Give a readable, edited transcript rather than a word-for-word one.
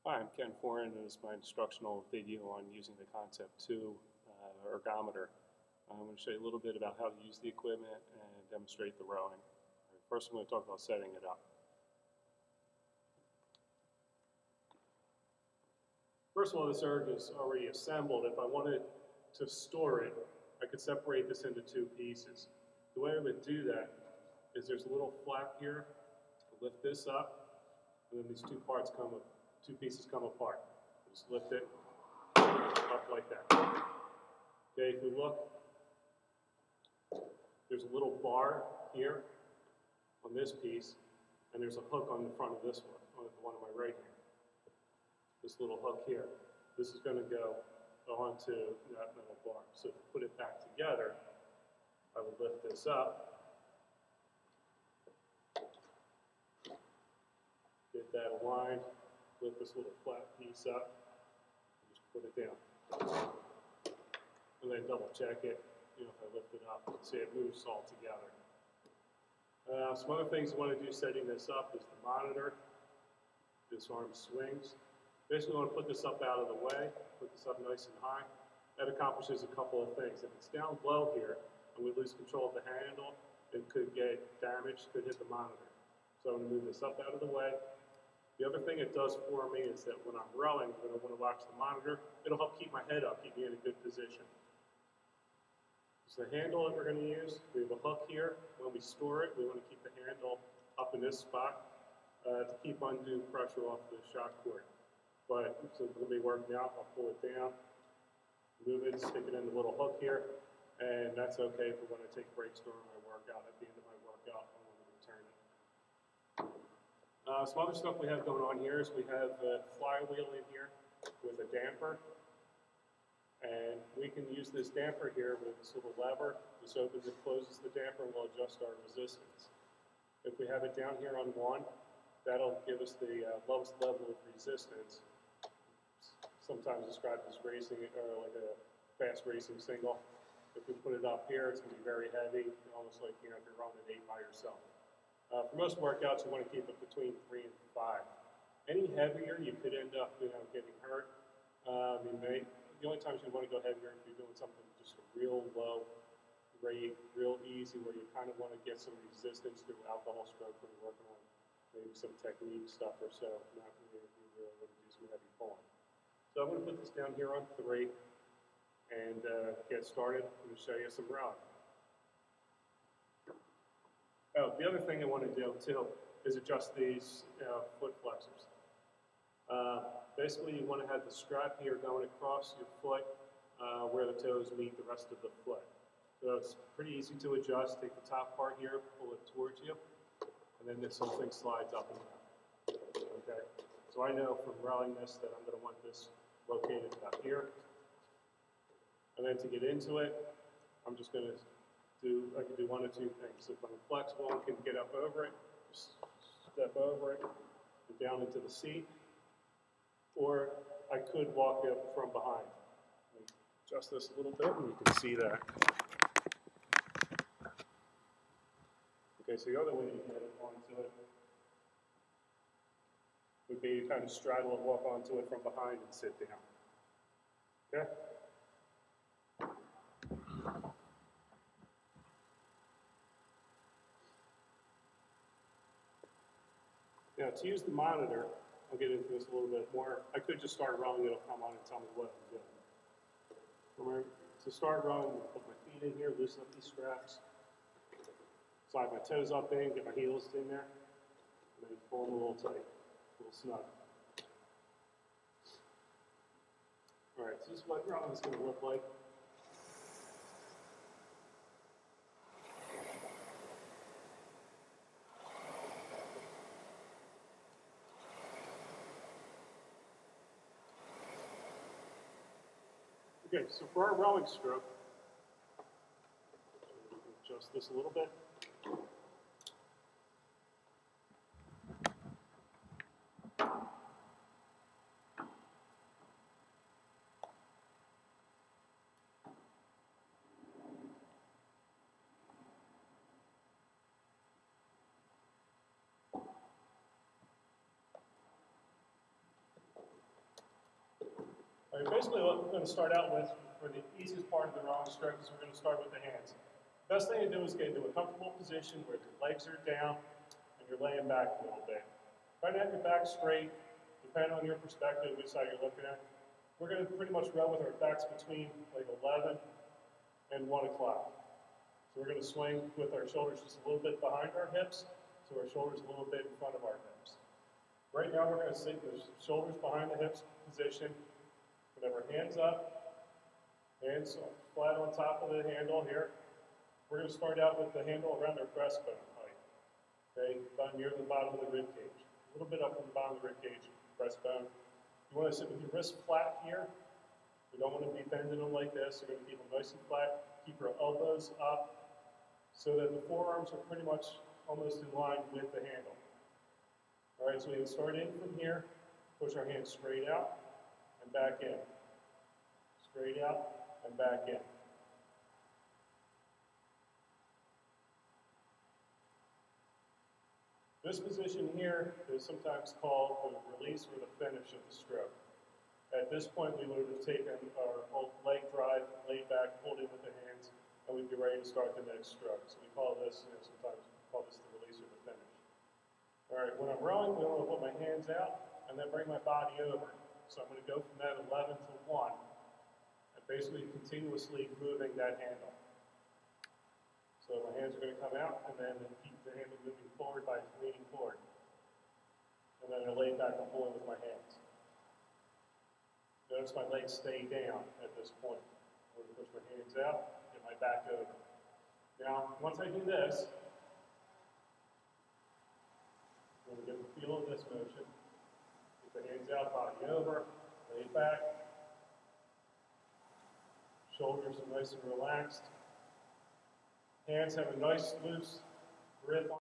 Hi, I'm Ken Foran, and this is my instructional video on using the Concept 2 ergometer. I'm going to show you a little bit about how to use the equipment and demonstrate the rowing. First, I'm going to talk about setting it up. First of all, this erg is already assembled. If I wanted to store it, I could separate this into two pieces. The way I would do that is there's a little flap here. I lift this up, and then these two pieces come apart. Just lift it up like that. Okay, if you look, there's a little bar here on this piece, and there's a hook on the front of this one, on the one on my right here. This little hook here. This is going to go onto that metal bar. So to put it back together, I would lift this up, get that aligned, lift this little flat piece up, and just put it down. And then double check it, if I lift it up, see it moves all together. Some other things I want to do setting this up is the monitor. This arm swings. Basically, I want to put this up out of the way, put this up nice and high. That accomplishes a couple of things. If it's down low here and we lose control of the handle, it could get damaged, could hit the monitor. So I'm going to move this up out of the way. The other thing it does for me is that when I'm rowing, when I want to watch the monitor, it'll help keep my head up, keep me in a good position. So the handle that we're going to use, we have a hook here. When we store it, we want to keep the handle up in this spot to keep undue pressure off the shock cord. But since we'll be working out, I'll pull it down, move it, stick it in the little hook here, and that's okay for when I take breaks during my workout. At the end of my workout, I want to return it. Some other stuff we have going on here is we have a flywheel in here with a damper. And we can use this damper here with this little lever. This opens and closes the damper and we'll adjust our resistance. If we have it down here on 1, that'll give us the lowest level of resistance. Sometimes described as racing, or like a fast racing single. If we put it up here, it's going to be very heavy, almost like if you're running an 8 by yourself. For most workouts, you want to keep it between 3 and 5. Any heavier, you could end up, getting hurt. The only times you want to go heavier if you're doing something just a real low rate, real easy, where you kind of want to get some resistance through alcohol stroke when you're working on maybe some technique stuff or so, not really if you really want to do some heavy pulling. So I'm going to put this down here on 3 and get started. I'm going to show you some rowing. Oh, the other thing I want to do too is adjust these foot flexors. Basically, you want to have the strap here going across your foot where the toes meet the rest of the foot. So it's pretty easy to adjust. Take the top part here, pull it towards you, and then this whole thing slides up and down. Okay. So I know from rowing this that I'm going to want this located about here. And then to get into it, I'm just going to I can do one of two things. If I'm flexible and can get up over it, just step over it and down into the seat. Or I could walk up from behind. Adjust this a little bit and you can see that. Okay, so the other way to get onto it would be to kind of straddle and walk onto it from behind and sit down. Okay? Now, to use the monitor, I'll get into this a little bit more. I could just start rowing, it'll come on and tell me what I'm doing. Remember, to start rowing, I'll put my feet in here, loosen up these straps, slide my toes up in, get my heels in there, and then pull them a little tight, a little snug. All right, so this is what rowing is going to look like. Okay, so for our rowing stroke, adjust this a little bit. All right, basically what we're going to start out with, for the easiest part of the rowing stroke, is we're going to start with the hands. The best thing to do is get into a comfortable position where your legs are down and you're laying back a little bit. Try to have your back straight, depending on your perspective, which side you're looking at. We're going to pretty much row with our backs between like 11 and 1 o'clock. So we're going to swing with our shoulders just a little bit behind our hips, so our shoulders a little bit in front of our hips. Right now we're going to sit with shoulders behind the hips position. We have our hands up, hands flat on top of the handle here. We're going to start out with the handle around our breastbone height. Okay, about near the bottom of the rib cage. A little bit up on the bottom of the rib cage, breastbone. You want to sit with your wrists flat here. We don't want to be bending them like this. You're going to keep them nice and flat. Keep your elbows up so that the forearms are pretty much almost in line with the handle. All right, so we can start in from here. Push our hands straight out and back in. Straight out and back in. This position here is sometimes called the release or the finish of the stroke. At this point, we would have taken our leg drive, laid back, pulled in with the hands, and we'd be ready to start the next stroke. So we call this, sometimes we call this the release or the finish. All right, when I'm rowing, I'm going to put my hands out and then bring my body over. So I'm going to go from that 11 to 1 and basically continuously moving that handle. So my hands are going to come out and then keep the handle moving forward by leaning forward. And then I lay back and pulling with my hands. Notice my legs stay down at this point. I'm going to push my hands out, get my back over. Now, once I do this, I'm going to get the feel of this motion. Get the hands out, body over, lay back. Shoulders are nice and relaxed. Hands have a nice loose grip on